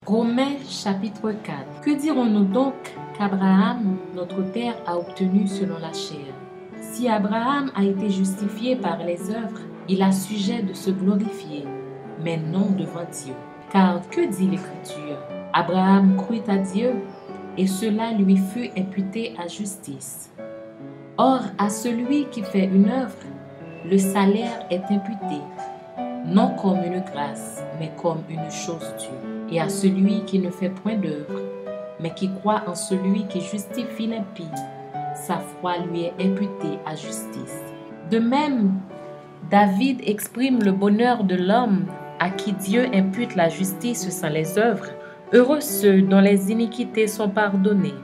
Romains chapitre 4. Que dirons-nous donc qu'Abraham, notre père, a obtenu selon la chair? Si Abraham a été justifié par les œuvres, il a sujet de se glorifier, mais non devant Dieu. Car que dit l'Écriture? Abraham crut à Dieu, et cela lui fut imputé à justice. Or, à celui qui fait une œuvre, le salaire est imputé, non comme une grâce, mais comme une chose due. Et à celui qui ne fait point d'œuvre, mais qui croit en celui qui justifie l'impie, sa foi lui est imputée à justice. De même, David exprime le bonheur de l'homme à qui Dieu impute la justice sans les œuvres. Heureux ceux dont les iniquités sont pardonnées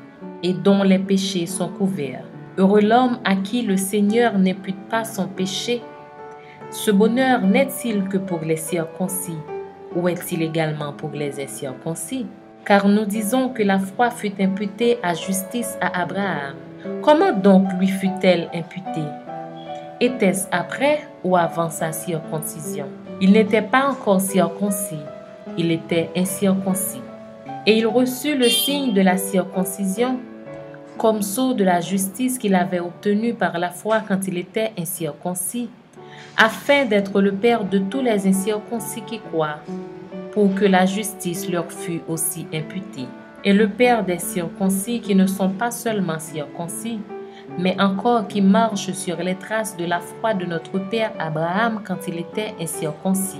et dont les péchés sont couverts. Heureux l'homme à qui le Seigneur n'impute pas son péché. Ce bonheur n'est-il que pour les circoncis, ou est-il également pour les incirconcis? Car nous disons que la foi fut imputée à justice à Abraham. Comment donc lui fut-elle imputée? Était-ce après ou avant sa circoncision? Il n'était pas encore circoncis, il était incirconcis. Et il reçut le signe de la circoncision comme sceau de la justice qu'il avait obtenue par la foi quand il était incirconcis, afin d'être le père de tous les incirconcis qui croient, pour que la justice leur fût aussi imputée. Et le père des circoncis qui ne sont pas seulement circoncis, mais encore qui marchent sur les traces de la foi de notre père Abraham quand il était incirconcis.